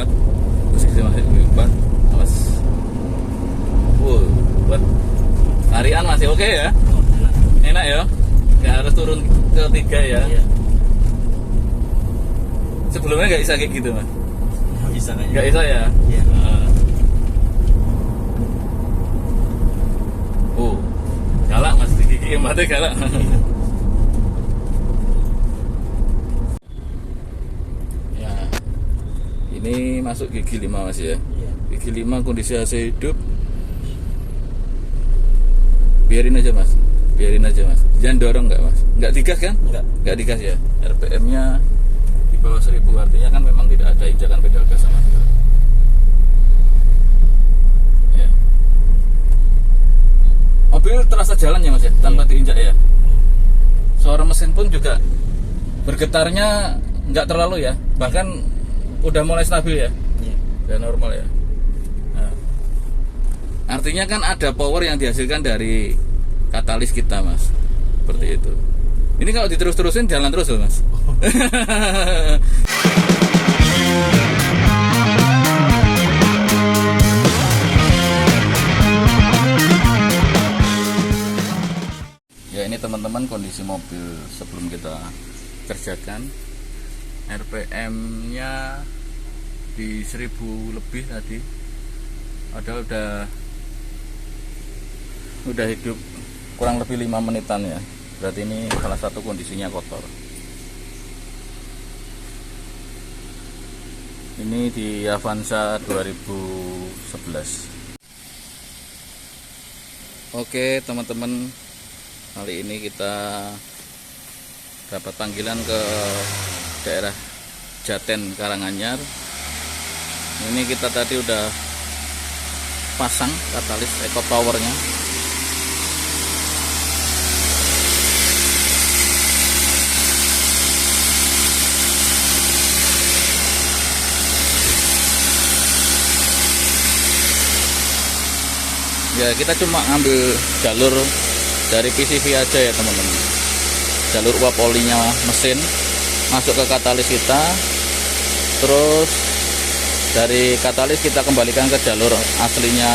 4, posisi masih di 4. Awas. Buat harian masih oke ya. Enak ya. Nggak harus turun ke 3 ya. Iya. Sebelumnya nggak bisa kayak gitu mas. Nggak bisa kayaknya. Nggak bisa ya. Iya. Galak mas, di gigi mati galak. Ya, ini masuk gigi 5 mas ya. Iya. Gigi 5 kondisi AC hidup. Biarin aja mas, jangan dorong nggak mas, nggak digas kan? Nggak digas ya. RPM nya di bawah 1000, artinya kan memang tidak ada injakan pedal gas sama sekali. Ya. Mobil terasa jalan ya mas ya, tanpa diinjak ya. Suara mesin pun juga bergetarnya nggak terlalu ya, bahkan udah mulai stabil ya, udah normal ya. Nah, artinya kan ada power yang dihasilkan dari katalis kita mas, seperti itu. Ini kalau diterus-terusin jalan terus loh mas. Ya ini teman-teman kondisi mobil sebelum kita kerjakan. RPM nya di 1000 lebih tadi. Padahal udah hidup kurang lebih 5 menitan ya. Berarti ini salah satu kondisinya kotor. Ini di Avanza 2011. Oke teman-teman, kali ini kita dapat panggilan ke daerah Jaten Karanganyar. Ini kita tadi udah pasang katalis eco powernya. Ya kita cuma ngambil jalur dari PCV aja ya teman-teman, jalur uap olinya mesin masuk ke katalis kita, terus dari katalis kita kembalikan ke jalur aslinya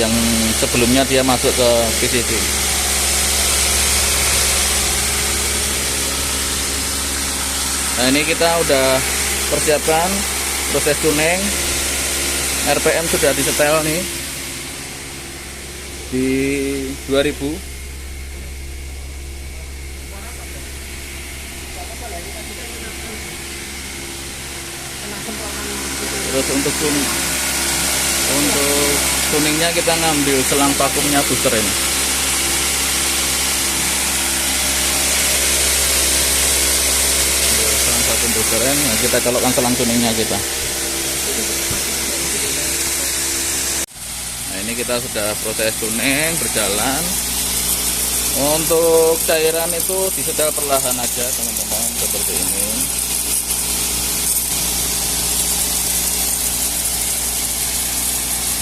yang sebelumnya dia masuk ke PCV. Nah ini kita udah persiapkan proses tuning. RPM sudah disetel nih di 2000. Terus untuk tuningnya kita ngambil selang vakumnya booster ini. Selang vakum booster ini, nah kita colokkan selang tuningnya kita. Ini kita sudah proses tuning berjalan. Untuk cairan itu disetel perlahan aja teman-teman, seperti ini.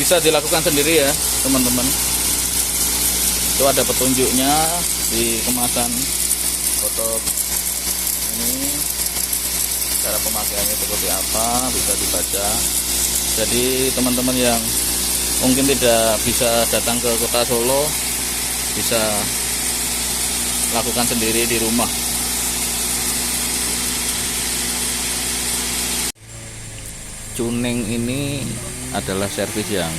Bisa dilakukan sendiri ya teman-teman. Itu ada petunjuknya di kemasan botol ini, cara pemakaiannya seperti apa bisa dibaca. Jadi teman-teman yang mungkin tidak bisa datang ke kota Solo, bisa lakukan sendiri di rumah. Tuning ini adalah servis yang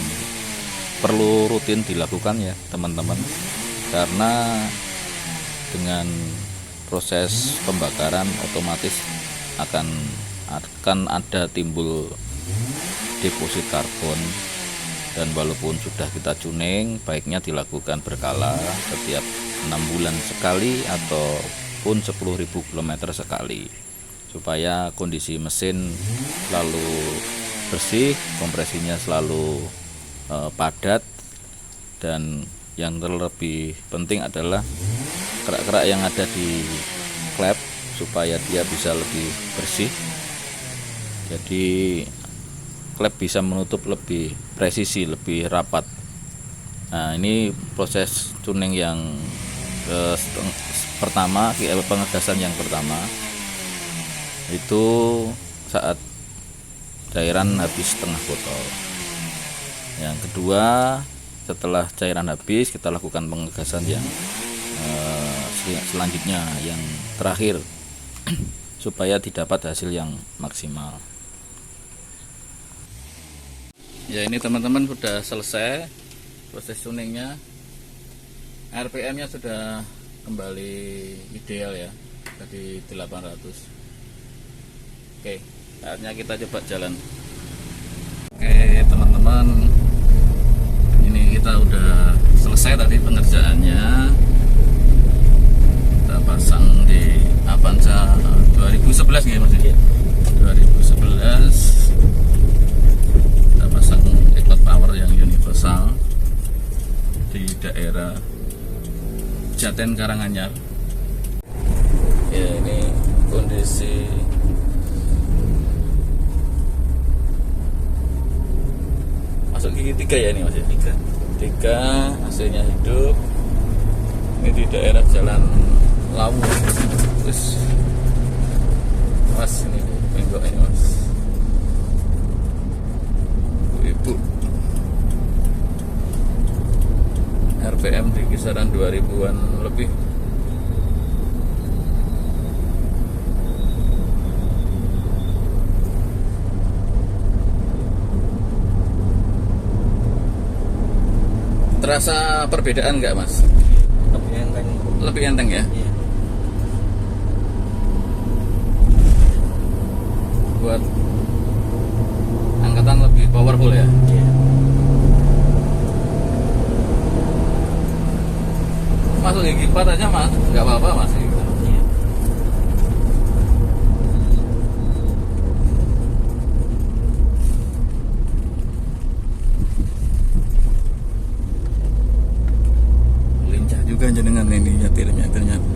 perlu rutin dilakukan ya teman-teman, karena dengan proses pembakaran otomatis akan ada timbul deposit karbon. Dan walaupun sudah kita tuning, baiknya dilakukan berkala setiap 6 bulan sekali ataupun 10.000 km sekali, supaya kondisi mesin selalu bersih, kompresinya selalu padat, dan yang terlebih penting adalah kerak-kerak yang ada di klep supaya dia bisa lebih bersih. Jadi klep bisa menutup lebih presisi, lebih rapat. Nah ini proses tuning yang pertama, pengegasan yang pertama itu saat cairan habis setengah botol. Yang kedua, setelah cairan habis kita lakukan pengegasan yang selanjutnya, yang terakhir supaya didapat hasil yang maksimal. Ya, ini teman-teman sudah selesai proses tuningnya. RPM-nya sudah kembali ideal ya, tadi 800. Oke, saatnya kita coba jalan. Oke teman-teman, ini kita udah selesai tadi pengerjaannya. Kita pasang di Avanza 2011 ya Mas? 2011 kita pasang ekot power yang universal di daerah Jaten Karanganyar. Ya, ini kondisi masuk gigi 3 ya ini Mas? 3 hasilnya hidup. Ini di daerah Jalan Lawu. Terus Mas, ini benggoknya Mas. Ibu RPM di kisaran 2000-an lebih. Terasa perbedaan nggak Mas? Lebih enteng. Lebih enteng ya? Iya. Buat angkatan lebih powerful ya? Iya. Masuk gigi 4 aja Mas, nggak apa-apa Mas. Iya. Lincah juga jenengan ini nyetirnya ternyata.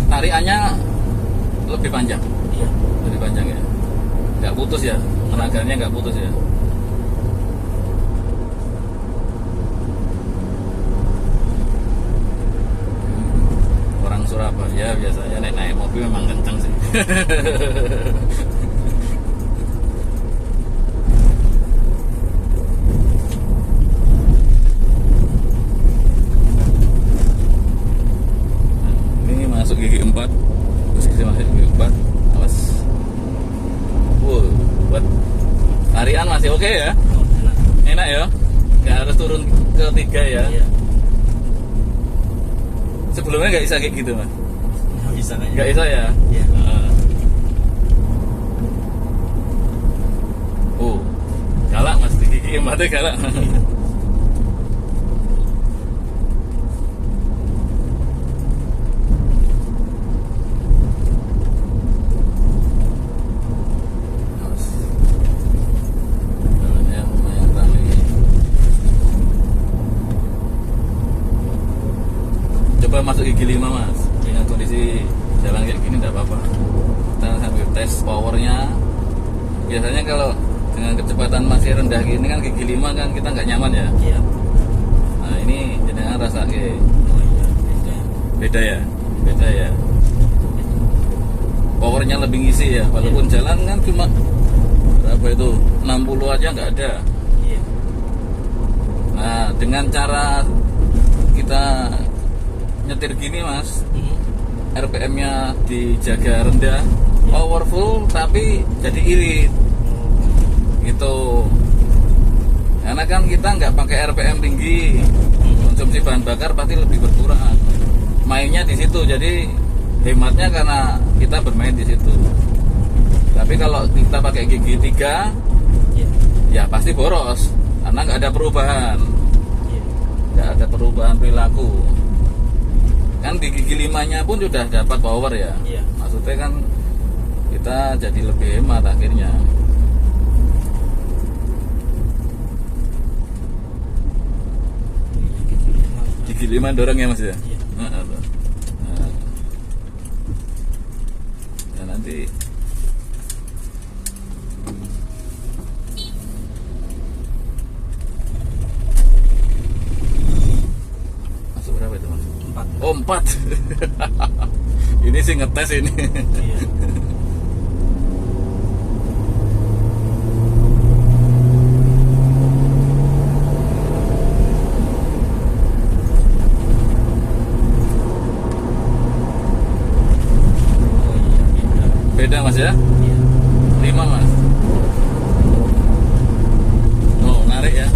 Tarikannya lebih panjang. Iya. Lebih panjang ya. Nggak putus ya, tenaganya nggak putus ya. Orang Surabaya biasanya naik mobil memang kencang sih. Ini masuk gigi 4. Posisi masuk gigi 4. Awas. Buat tarian masih oke ya. Oh, enak. Enak ya. Nggak harus turun ke 3 ya. Iya. Sebelumnya nggak bisa kayak gitu Mas. Nggak bisa kayaknya. Nggak bisa ya. Iya. Galak Mas, di gigi 4 galak. Jalannya lumayan ramai. Coba masuk gigi 5 Mas, dengan kondisi jalan kayak gini nggak apa-apa. Kita sambil tes powernya. Biasanya kalau dengan kecepatan masih rendah gini kan gigi 5 kan kita nggak nyaman ya. Iya. Nah ini jenengan rasa Oh iya, beda. beda ya, beda ya. Powernya lebih ngisi ya, walaupun jalan kan cuma berapa itu 60 aja nggak ada. Iya. Nah dengan cara kita nyetir gini Mas, RPM-nya dijaga rendah, powerful tapi jadi irit gitu. Karena kan kita nggak pakai RPM tinggi, konsumsi bahan bakar pasti lebih berkurang. Mainnya di situ, jadi hematnya karena kita bermain di situ. Tapi kalau kita pakai gigi 3, Iya. ya pasti boros karena nggak ada perubahan, Iya. nggak ada perubahan perilaku. Kan di gigi 5-nya pun sudah dapat power ya. Iya. Maksudnya kan kita jadi lebih hemat akhirnya. Gigi 5 dorong ya Mas ya? Iya. Nah, ya nanti masuk berapa itu Mas? 4. Oh 4. Ini sih ngetes ini. Iya. Oh iya, beda. Beda mas ya? Iya. 5 mas. Oh narik ya,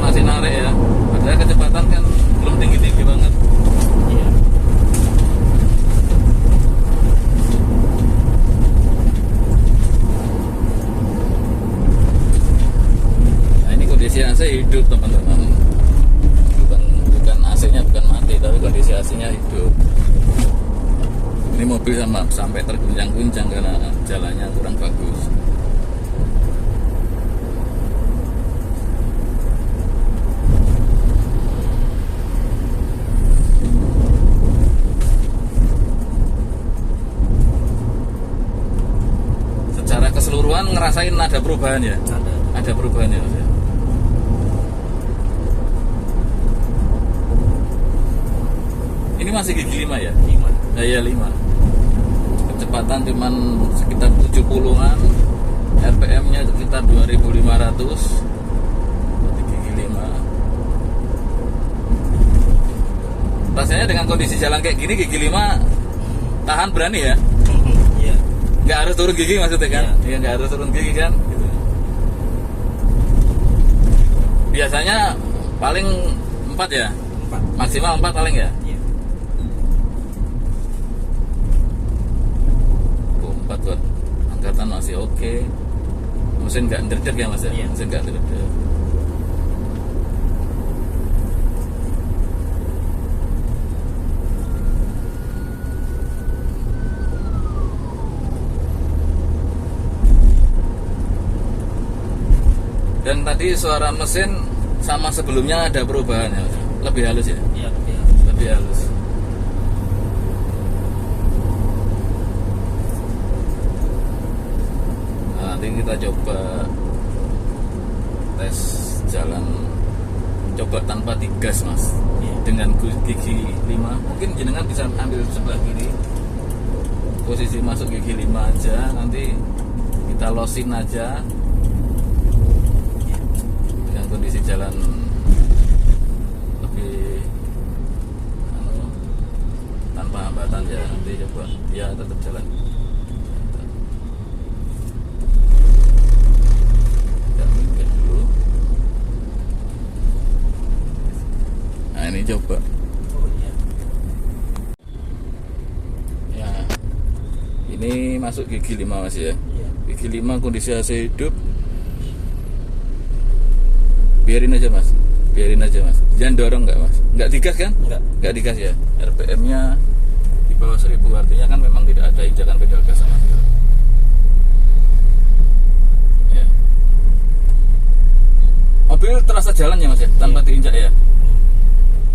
masih narik ya. Padahal kecepatan kan belum tinggi banget. Iya. Nah ini kondisi AC hidup teman-teman. Bukan AC-nya bukan mati, tapi kondisi AC-nya hidup. Ini mobil sampai terguncang-guncang karena jalannya kurang bagus. Secara keseluruhan ngerasain ada perubahan ya? Ada perubahan ya Mas ya? Ini masih gigi 5 ya? 5. Iya 5. Kecepatan cuman sekitar 70-an, RPM-nya sekitar 2500. Gigi 5. Rasanya dengan kondisi jalan kayak gini gigi 5 tahan berani ya? Iya. Nggak harus turun gigi maksudnya kan? Iya. Iya nggak harus turun gigi kan? Gitu. Biasanya paling 4 ya? 4. Maksimal 4 paling ya? Iya. 4 buat angkatan masih oke. Mesin nggak ndredeg ya mas ya? Iya. Mesin nggak ndredeg. Dan tadi suara mesin sama sebelumnya ada perubahan ya Mas? Lebih halus ya? Iya, iya. Lebih halus. Nah, nanti kita coba tes jalan, coba tanpa digas mas. Iya. Dengan gigi 5 mungkin jenengan bisa ambil sebelah kiri, posisi masuk gigi 5 aja, nanti kita losin aja dengan kondisi jalan lebih tanpa hambatan ya. Nanti coba dia tetap jalan. Kita minggir dulu. Nah ini coba Oh iya. ya, ini masuk gigi 5 mas ya. Iya. Gigi 5 kondisi AC hidup. Biarin aja mas, biarin aja mas. Jangan dorong nggak mas? Nggak digas kan? Nggak digas ya. RPM-nya di bawah 1000, artinya kan memang tidak ada injakan pedal gas sama sekali. Ya. Mobil terasa jalan ya mas ya, tanpa diinjak ya.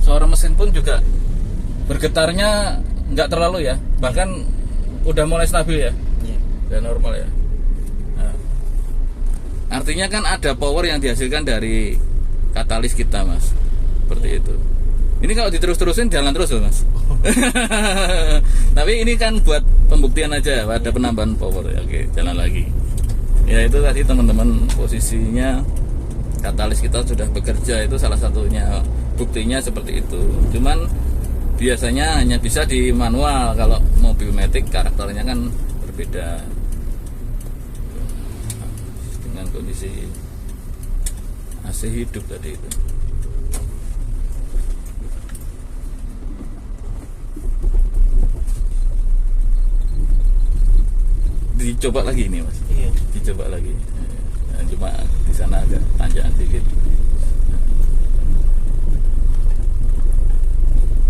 Suara mesin pun juga bergetarnya nggak terlalu ya, bahkan udah mulai stabil ya, Iya. udah normal ya. Nah, artinya kan ada power yang dihasilkan dari katalis kita mas, seperti itu. Ini kalau diterus-terusin jalan terus loh mas. Tapi ini kan buat pembuktian aja, ada penambahan power ya. Oke, jalan lagi. Ya itu tadi teman-teman, posisinya katalis kita sudah bekerja, itu salah satunya buktinya seperti itu. Cuman biasanya hanya bisa di manual, kalau mobil matic karakternya kan berbeda. Dengan kondisi AC hidup tadi itu. Dicoba lagi ini mas, Iya. dicoba lagi. Nah, cuma di sana agak tanjakan dikit.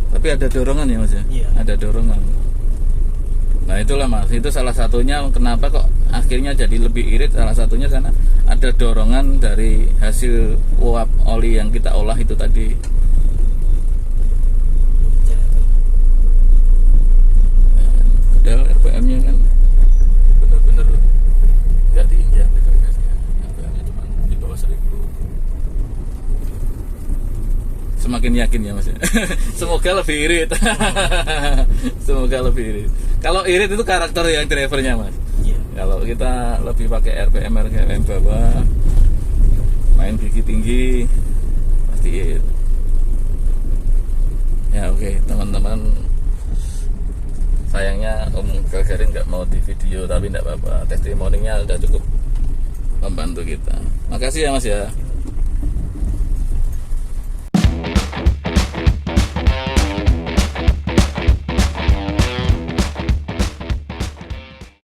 Tapi ada dorongan ya mas ya? Iya. Ada dorongan. Nah itulah mas, itu salah satunya kenapa kok akhirnya jadi lebih irit, salah satunya karena ada dorongan dari hasil uap oli yang kita olah itu tadi. Padahal RPM-nya kan bener-bener nggak diinjak pedal gasnya. RPM-nya cuma di bawah 1000. semakin yakin ya Mas ya. Semoga lebih irit. Semoga lebih irit. Kalau irit itu karakter yang drivernya Mas. Iya. Kalau kita lebih pakai RPM bawah, main gigi tinggi, pasti irit. Ya oke, teman-teman. Sayangnya Om Gagarin nggak mau di video, tapi nggak apa-apa. Testimoninya udah cukup membantu kita. Makasih ya Mas ya.